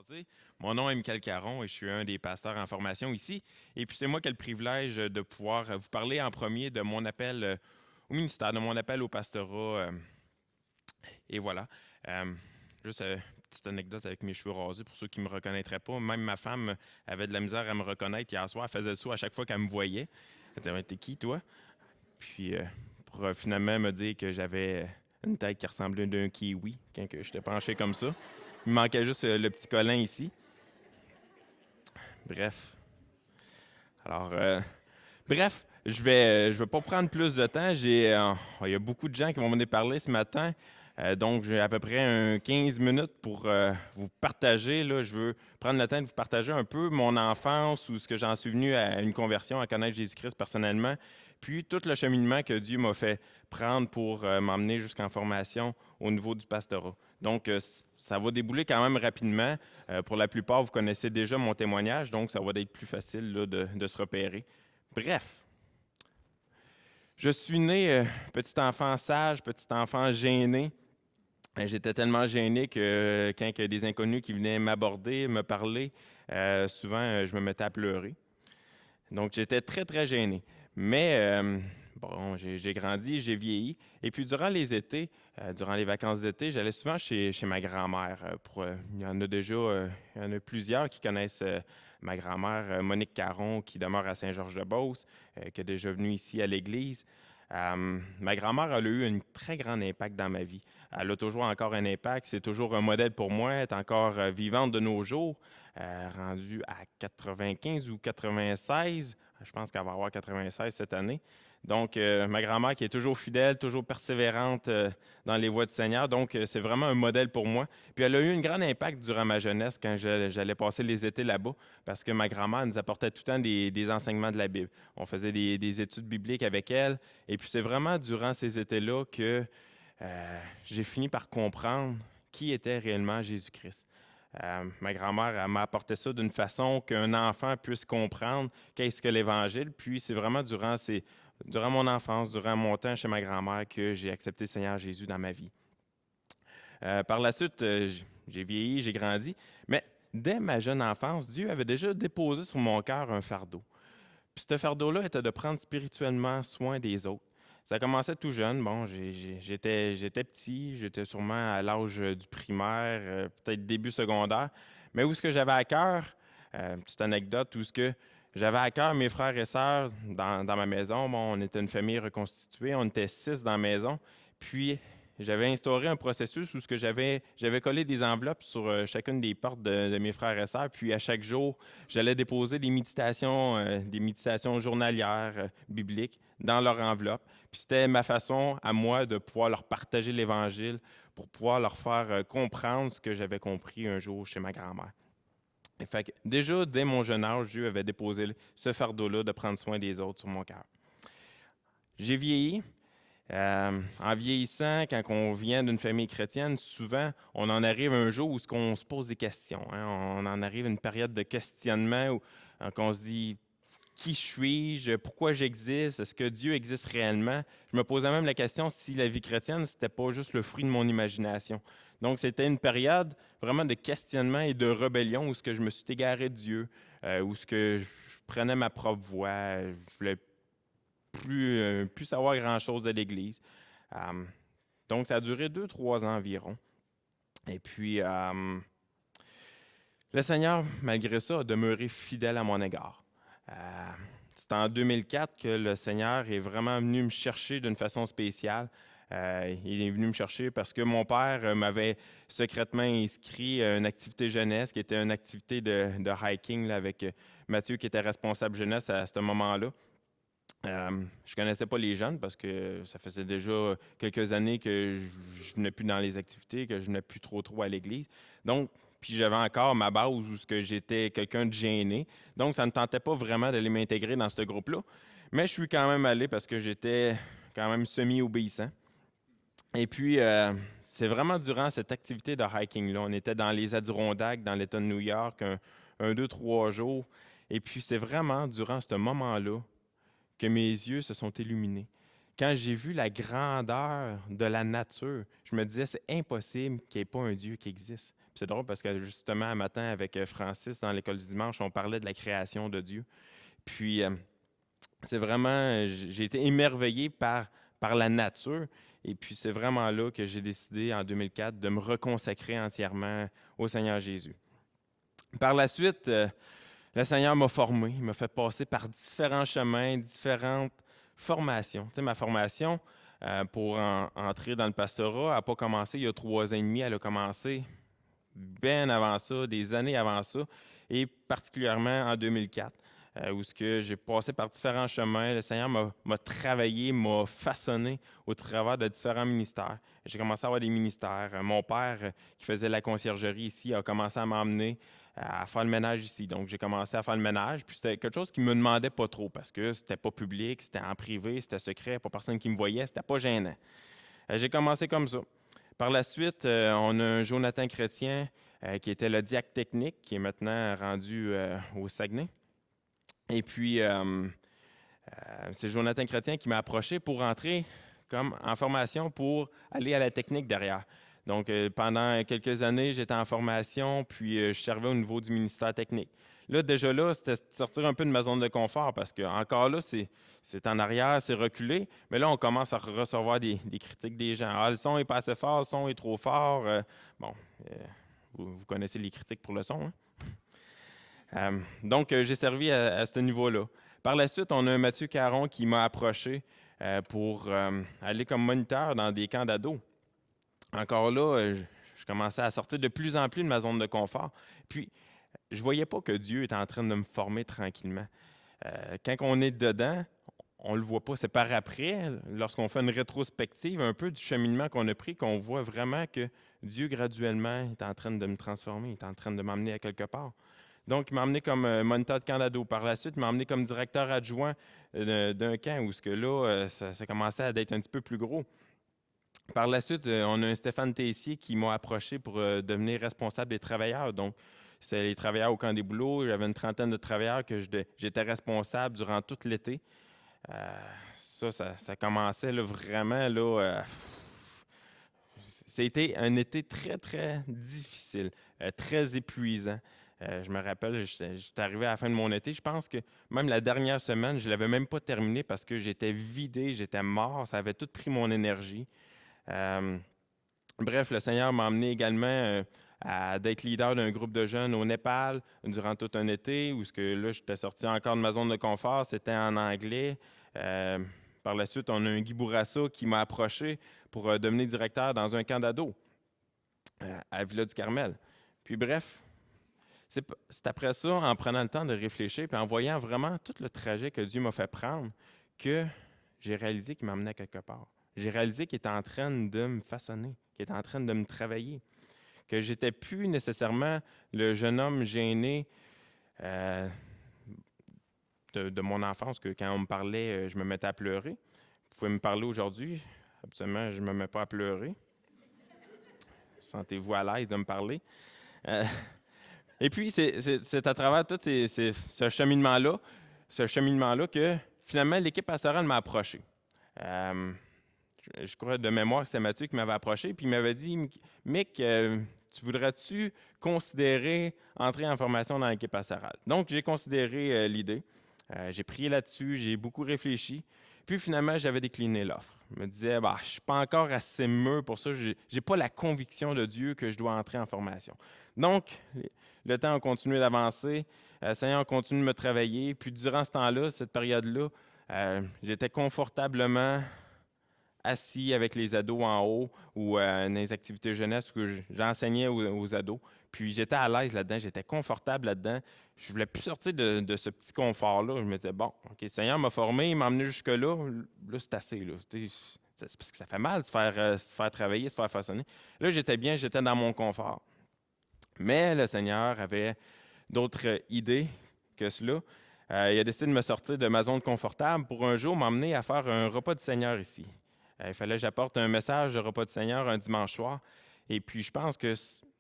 jaser. Mon nom est Michael Caron et je suis un des pasteurs en formation ici. Et puis c'est moi qui ai le privilège de pouvoir vous parler en premier de mon appel au ministère, de mon appel au pastorat. Et voilà. Euh, Juste petite anecdote avec mes cheveux rasés pour ceux qui ne me reconnaîtraient pas. Même ma femme avait de la misère à me reconnaître hier soir. Elle faisait ça à chaque fois qu'elle me voyait. Elle disait: T'es qui, toi? Puis pour finalement me dire que j'avais une tête qui ressemblait à un kiwi quand que j'étais penché comme ça. Il me manquait juste le petit collant ici. Bref. Alors, bref, je vais pas prendre plus de temps. Il y a beaucoup de gens qui vont venir parler ce matin. Donc, j'ai à peu près 15 minutes pour vous partager. Là, je veux prendre le temps de vous partager un peu mon enfance ou ce que j'en suis venu à une conversion, à connaître Jésus-Christ personnellement, puis tout le cheminement que Dieu m'a fait prendre pour m'emmener jusqu'en formation au niveau du pastorat. Donc, ça va débouler quand même rapidement. Pour la plupart, vous connaissez déjà mon témoignage, donc ça va être plus facile là, de se repérer. Bref, je suis né petit enfant sage, petit enfant gêné. J'étais tellement gêné que quand il y a des inconnus qui venaient m'aborder, me parler, souvent je me mettais à pleurer. Donc j'étais très, très gêné. Mais bon, j'ai grandi, j'ai vieilli. Et puis durant les étés, durant les vacances d'été, j'allais souvent chez ma grand-mère. Il y en a déjà, il y en a plusieurs qui connaissent ma grand-mère, Monique Caron, qui demeure à Saint-Georges-de-Beauce, qui est déjà venue ici à l'église. Ma grand-mère elle a eu un très grand impact dans ma vie. Elle a toujours encore un impact. C'est toujours un modèle pour moi. Elle est encore vivante de nos jours, rendue à 95 ou 96. Je pense qu'elle va avoir 96 cette année. Donc, ma grand-mère qui est toujours fidèle, toujours persévérante dans les voies du Seigneur. Donc, c'est vraiment un modèle pour moi. Puis, elle a eu un grand impact durant ma jeunesse quand j'allais passer les étés là-bas, parce que ma grand-mère nous apportait tout le temps des enseignements de la Bible. On faisait des études bibliques avec elle. Et puis, c'est vraiment durant ces étés-là que j'ai fini par comprendre qui était réellement Jésus-Christ. Ma grand-mère elle m'a apporté ça d'une façon qu'un enfant puisse comprendre qu'est-ce que l'Évangile. Puis c'est vraiment durant mon enfance, durant mon temps chez ma grand-mère que j'ai accepté le Seigneur Jésus dans ma vie. Par la suite, j'ai vieilli, j'ai grandi, mais dès ma jeune enfance, Dieu avait déjà déposé sur mon cœur un fardeau. Puis ce fardeau-là était de prendre spirituellement soin des autres. Ça commençait tout jeune. Bon, j'étais petit, j'étais sûrement à l'âge du primaire, peut-être début secondaire. Mais où ce que j'avais à cœur, petite anecdote, où ce que j'avais à cœur mes frères et sœurs dans ma maison. Bon, on était une famille reconstituée, on était 6 dans la maison. Puis j'avais instauré un processus où ce que j'avais collé des enveloppes sur chacune des portes de mes frères et sœurs. Puis à chaque jour, j'allais déposer des méditations journalières bibliques dans leur enveloppe. Puis c'était ma façon à moi de pouvoir leur partager l'Évangile pour pouvoir leur faire comprendre ce que j'avais compris un jour chez ma grand-mère. Et fait que déjà, dès mon jeune âge, Dieu avait déposé ce fardeau-là de prendre soin des autres sur mon cœur. J'ai vieilli. En vieillissant, quand on vient d'une famille chrétienne, souvent, on en arrive un jour où on se pose des questions. Hein. On en arrive à une période de questionnement où on se dit: qui suis-je? Pourquoi j'existe? Est-ce que Dieu existe réellement? Je me posais même la question si la vie chrétienne, c'était pas juste le fruit de mon imagination. Donc, c'était une période vraiment de questionnement et de rébellion où ce que je me suis égaré de Dieu, où ce que je prenais ma propre voie, je voulais plus savoir grand-chose de l'Église. Donc, ça a duré 2, 3 ans environ. Et puis, le Seigneur, malgré ça, a demeuré fidèle à mon égard. Euh, c'est en 2004 que le Seigneur est vraiment venu me chercher d'une façon spéciale. Il est venu me chercher parce que mon père m'avait secrètement inscrit à une activité jeunesse qui était une activité de hiking là, avec Mathieu qui était responsable jeunesse à ce moment-là. Je ne connaissais pas les jeunes parce que ça faisait déjà quelques années que je venais plus dans les activités, que je venais plus trop à l'église. Donc, puis j'avais encore ma base où ce que j'étais quelqu'un de gêné. Donc, ça ne me tentait pas vraiment d'aller m'intégrer dans ce groupe-là. Mais je suis quand même allé parce que j'étais quand même semi-obéissant. Et puis, c'est vraiment durant cette activité de hiking-là. On était dans les Adirondacks, dans l'État de New York, 2, 3 jours. Et puis, c'est vraiment durant ce moment-là que mes yeux se sont illuminés. Quand j'ai vu la grandeur de la nature, je me disais, c'est impossible qu'il n'y ait pas un Dieu qui existe. C'est drôle parce que justement, un matin, avec Francis, dans l'école du dimanche, on parlait de la création de Dieu. Puis, c'est vraiment, j'ai été émerveillé par la nature. Et puis, c'est vraiment là que j'ai décidé, en 2004, de me reconsacrer entièrement au Seigneur Jésus. Par la suite, le Seigneur m'a formé, il m'a fait passer par différents chemins, différentes formations. Tu sais, ma formation pour entrer dans le pastorat n'a pas commencé il y a 3 ans et demi, elle a commencé bien avant ça, des années avant ça, et particulièrement en 2004, où ce que j'ai passé par différents chemins. Le Seigneur m'a travaillé, m'a façonné au travers de différents ministères. J'ai commencé à avoir des ministères. Mon père, qui faisait la conciergerie ici, a commencé à m'emmener à faire le ménage ici. Donc, j'ai commencé à faire le ménage, puis c'était quelque chose qui me demandait pas trop, parce que c'était pas public, c'était en privé, c'était secret, pas personne qui me voyait, c'était pas gênant. J'ai commencé comme ça. Par la suite, on a un Jonathan Chrétien qui était le diacre technique, qui est maintenant rendu au Saguenay. Et puis, c'est Jonathan Chrétien qui m'a approché pour entrer comme en formation pour aller à la technique derrière. Donc, pendant quelques années, j'étais en formation, puis je servais au niveau du ministère technique. Là, déjà là, c'était sortir un peu de ma zone de confort parce que encore là, c'est en arrière, c'est reculé. Mais là, on commence à recevoir des critiques des gens. Ah, le son est pas assez fort, le son est trop fort. Bon, vous connaissez les critiques pour le son, hein? Donc, j'ai servi à ce niveau-là. Par la suite, on a un Mathieu Caron qui m'a approché pour aller comme moniteur dans des camps d'ados. Encore là, je commençais à sortir de plus en plus de ma zone de confort. Puis, je ne voyais pas que Dieu était en train de me former tranquillement. Quand on est dedans, on ne le voit pas. C'est par après, lorsqu'on fait une rétrospective un peu du cheminement qu'on a pris, qu'on voit vraiment que Dieu, graduellement, est en train de me transformer, est en train de m'emmener à quelque part. Donc, il m'a emmené comme moniteur de camp d'ado. Par la suite, il m'a emmené comme directeur adjoint d'un camp où ce que là, ça commençait à être un petit peu plus gros. Par la suite, on a un Stéphane Tessier qui m'a approché pour devenir responsable des travailleurs. Donc, c'est les travailleurs au camp des boulots. J'avais une trentaine de travailleurs que j'étais responsable durant tout l'été. Ça commençait là, vraiment, là, c'était un été très, très difficile, très épuisant. Je me rappelle, j'étais arrivé à la fin de mon été. Je pense que même la dernière semaine, je ne l'avais même pas terminé parce que j'étais vidé, j'étais mort. Ça avait tout pris mon énergie. Bref, le Seigneur m'a emmené également d'être leader d'un groupe de jeunes au Népal durant tout un été, où là, j'étais sorti encore de ma zone de confort, c'était en anglais. Par la suite, on a un Guy Bourassa qui m'a approché pour devenir directeur dans un camp d'ados à Villa-du-Carmel. Puis bref, c'est après ça, en prenant le temps de réfléchir, puis en voyant vraiment tout le trajet que Dieu m'a fait prendre, que j'ai réalisé qu'il m'emmenait quelque part. J'ai réalisé qu'il était en train de me façonner, qu'il était en train de me travailler, que j'étais plus nécessairement le jeune homme gêné de mon enfance, que quand on me parlait, je me mettais à pleurer. Vous pouvez me parler aujourd'hui, absolument, je ne me mets pas à pleurer. Sentez-vous à l'aise de me parler. Et puis, c'est à travers tout ce cheminement-là que finalement, l'équipe pastorale m'a approché. Je crois de mémoire que c'est Mathieu qui m'avait approché, puis il m'avait dit « Mick, tu voudrais-tu considérer entrer en formation dans l'équipe pastorale? » Donc, j'ai considéré l'idée. J'ai prié là-dessus, j'ai beaucoup réfléchi. Puis finalement, j'avais décliné l'offre. Je me disais, je ne suis pas encore assez mûr pour ça. Je n'ai pas la conviction de Dieu que je dois entrer en formation. Donc, le temps a continué d'avancer. Le Seigneur a continué de me travailler. Puis durant ce temps-là, cette période-là, j'étais confortablement assis avec les ados en haut ou dans les activités jeunesse où j'enseignais aux ados. Puis j'étais à l'aise là-dedans, j'étais confortable là-dedans. Je ne voulais plus sortir de ce petit confort-là. Je me disais, bon, OK, le Seigneur m'a formé, il m'a emmené jusque-là. Là, c'est assez. Là. C'est parce que ça fait mal de se faire travailler, se faire façonner. Là, j'étais bien, j'étais dans mon confort. Mais le Seigneur avait d'autres idées que cela. Il a décidé de me sortir de ma zone confortable pour un jour m'emmener à faire un repas du Seigneur ici. Il fallait que j'apporte un message de repas du Seigneur un dimanche soir. Et puis, je pense que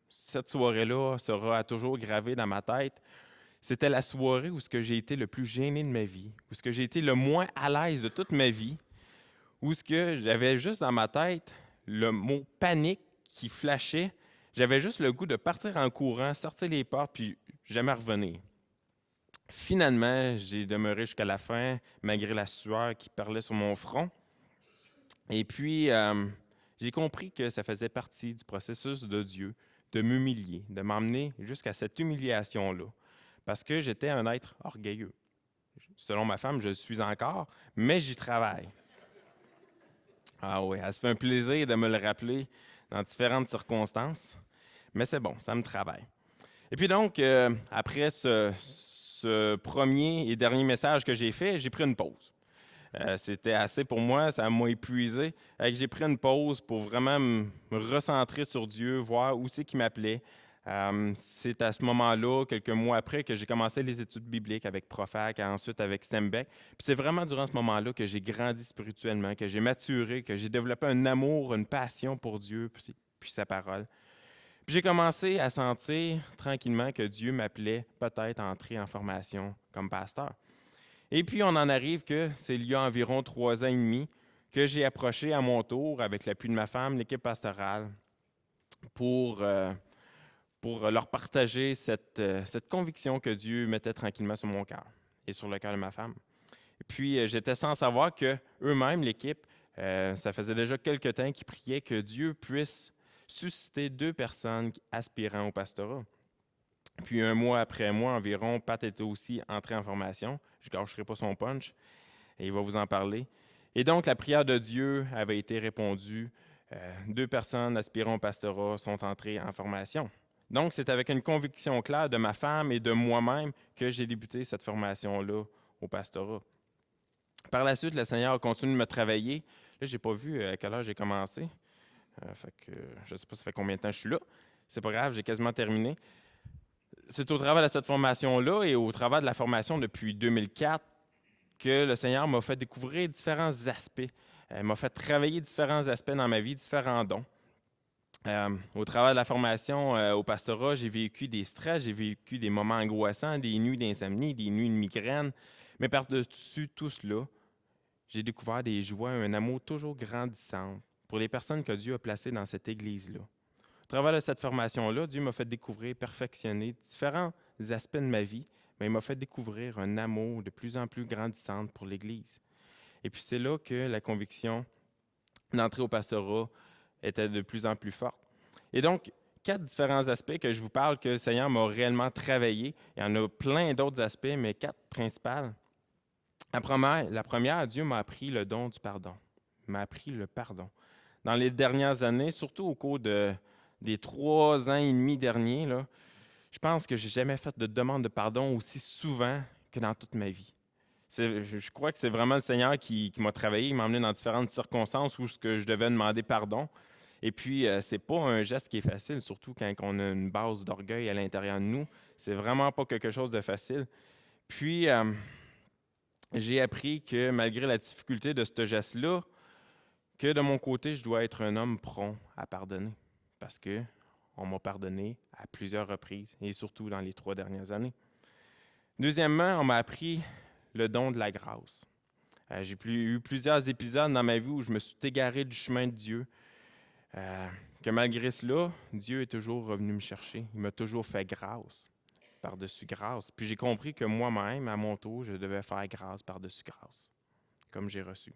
cette soirée-là sera toujours gravée dans ma tête. C'était la soirée où j'ai été le plus gêné de ma vie, où j'ai été le moins à l'aise de toute ma vie, où j'avais juste dans ma tête le mot panique qui flashait. J'avais juste le goût de partir en courant, sortir les portes, puis jamais revenir. Finalement, j'ai demeuré jusqu'à la fin, malgré la sueur qui parlait sur mon front. Et puis, j'ai compris que ça faisait partie du processus de Dieu, de m'humilier, de m'emmener jusqu'à cette humiliation-là, parce que j'étais un être orgueilleux. Selon ma femme, je le suis encore, mais j'y travaille. Ah oui, elle se fait un plaisir de me le rappeler dans différentes circonstances, mais c'est bon, ça me travaille. Et puis donc, après ce premier et dernier message que j'ai fait, j'ai pris une pause. C'était assez pour moi, ça m'a épuisé. J'ai pris une pause pour vraiment me recentrer sur Dieu, voir où c'est qu'il m'appelait. C'est à ce moment-là, quelques mois après, que j'ai commencé les études bibliques avec Profac, et ensuite avec Sembec. Puis c'est vraiment durant ce moment-là que j'ai grandi spirituellement, que j'ai maturé, que j'ai développé un amour, une passion pour Dieu, puis sa parole. Puis j'ai commencé à sentir tranquillement que Dieu m'appelait peut-être à entrer en formation comme pasteur. Et puis, on en arrive que c'est il y a environ 3 ans et demi que j'ai approché à mon tour, avec l'appui de ma femme, l'équipe pastorale, pour leur partager cette conviction que Dieu mettait tranquillement sur mon cœur et sur le cœur de ma femme. Et puis, j'étais sans savoir qu'eux-mêmes, l'équipe, ça faisait déjà quelque temps qu'ils priaient que Dieu puisse susciter 2 personnes aspirant au pastorat. Puis un mois après moi environ, Pat était aussi entré en formation. Je ne gâcherai pas son punch et il va vous en parler. Et donc, la prière de Dieu avait été répondue. 2 personnes aspirant au pastorat sont entrées en formation. Donc, c'est avec une conviction claire de ma femme et de moi-même que j'ai débuté cette formation-là au pastorat. Par la suite, le Seigneur a continué de me travailler. Là, je n'ai pas vu à quelle heure j'ai commencé. Je ne sais pas ça fait combien de temps je suis là. C'est pas grave, j'ai quasiment terminé. C'est au travers de cette formation-là et au travers de la formation depuis 2004 que le Seigneur m'a fait découvrir différents aspects. Il m'a fait travailler différents aspects dans ma vie, différents dons. Au travers de la formation au pastorat, j'ai vécu des stress, j'ai vécu des moments angoissants, des nuits d'insomnie, des nuits de migraine. Mais par-dessus tout cela, j'ai découvert des joies, un amour toujours grandissant pour les personnes que Dieu a placées dans cette Église-là. Au travers de cette formation-là, Dieu m'a fait découvrir, perfectionner différents aspects de ma vie, mais il m'a fait découvrir un amour de plus en plus grandissant pour l'Église. Et puis c'est là que la conviction d'entrer au pastorat était de plus en plus forte. Et donc, 4 différents aspects que je vous parle que le Seigneur m'a réellement travaillé. Il y en a plein d'autres aspects, mais 4 principales. La première, Dieu m'a appris le don du pardon. Il m'a appris le pardon. Dans les dernières années, surtout au cours des 3 ans et demi derniers, là, je pense que je n'ai jamais fait de demande de pardon aussi souvent que dans toute ma vie. Je crois que c'est vraiment le Seigneur qui m'a travaillé, il m'a emmené dans différentes circonstances où je devais demander pardon. Et puis, c'est pas un geste qui est facile, surtout quand on a une base d'orgueil à l'intérieur de nous. C'est vraiment pas quelque chose de facile. Puis, j'ai appris que malgré la difficulté de ce geste-là, que de mon côté, je dois être un homme prompt à pardonner. Parce que on m'a pardonné à plusieurs reprises, et surtout dans les 3 dernières années. Deuxièmement, on m'a appris le don de la grâce. J'ai eu plusieurs épisodes dans ma vie où je me suis égaré du chemin de Dieu, que malgré cela, Dieu est toujours revenu me chercher. Il m'a toujours fait grâce, par-dessus grâce. Puis j'ai compris que moi-même, à mon tour, je devais faire grâce par-dessus grâce, comme j'ai reçu.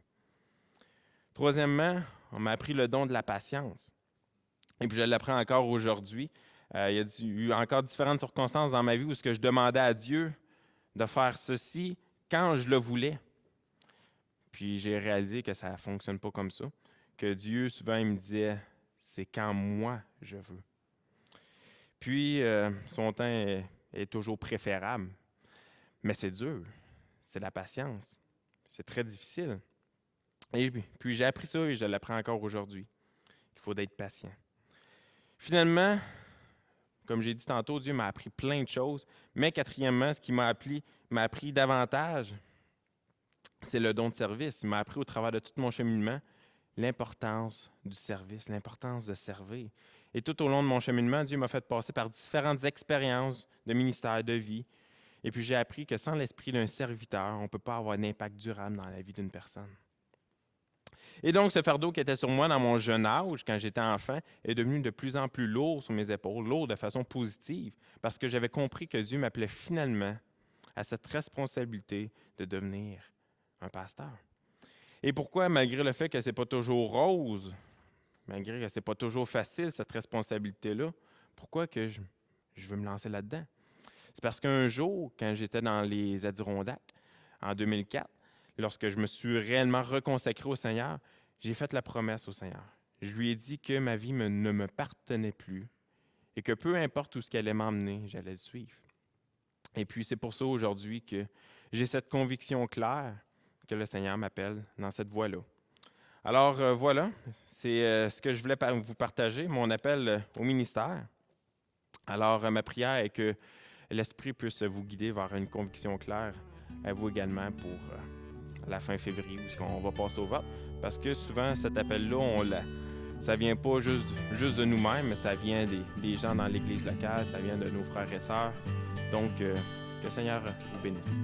Troisièmement, on m'a appris le don de la patience. Et puis je l'apprends encore aujourd'hui. Il y a eu encore différentes circonstances dans ma vie où ce que je demandais à Dieu de faire ceci quand je le voulais. Puis j'ai réalisé que ça ne fonctionne pas comme ça. Que Dieu, souvent, il me disait, c'est quand moi je veux. Puis son temps est toujours préférable. Mais c'est dur. C'est la patience. C'est très difficile. Et puis j'ai appris ça et je l'apprends encore aujourd'hui. Il faut être patient. Finalement, comme j'ai dit tantôt, Dieu m'a appris plein de choses. Mais quatrièmement, ce qui m'a appris davantage, c'est le don de service. Il m'a appris au travers de tout mon cheminement l'importance du service, l'importance de servir. Et tout au long de mon cheminement, Dieu m'a fait passer par différentes expériences de ministère, de vie. Et puis j'ai appris que sans l'esprit d'un serviteur, on ne peut pas avoir un impact durable dans la vie d'une personne. Et donc, ce fardeau qui était sur moi dans mon jeune âge, quand j'étais enfant, est devenu de plus en plus lourd sur mes épaules, lourd de façon positive, parce que j'avais compris que Dieu m'appelait finalement à cette responsabilité de devenir un pasteur. Et pourquoi, malgré le fait que ce n'est pas toujours rose, malgré que ce n'est pas toujours facile, cette responsabilité-là, pourquoi que je veux me lancer là-dedans? C'est parce qu'un jour, quand j'étais dans les Adirondacks, en 2004, lorsque je me suis réellement reconsacré au Seigneur, j'ai fait la promesse au Seigneur. Je lui ai dit que ma vie ne me partenait plus et que peu importe où ce qu'elle allait m'emmener, j'allais le suivre. Et puis, c'est pour ça aujourd'hui que j'ai cette conviction claire que le Seigneur m'appelle dans cette voie-là. Alors, voilà, c'est ce que je voulais vous partager, mon appel au ministère. Alors, ma prière est que l'Esprit puisse vous guider vers une conviction claire, à vous également pour la fin février, où on va passer au vote. Parce que souvent, cet appel-là, ça vient pas juste de nous-mêmes, mais ça vient des gens dans l'Église locale, ça vient de nos frères et sœurs. Donc, que le Seigneur vous bénisse.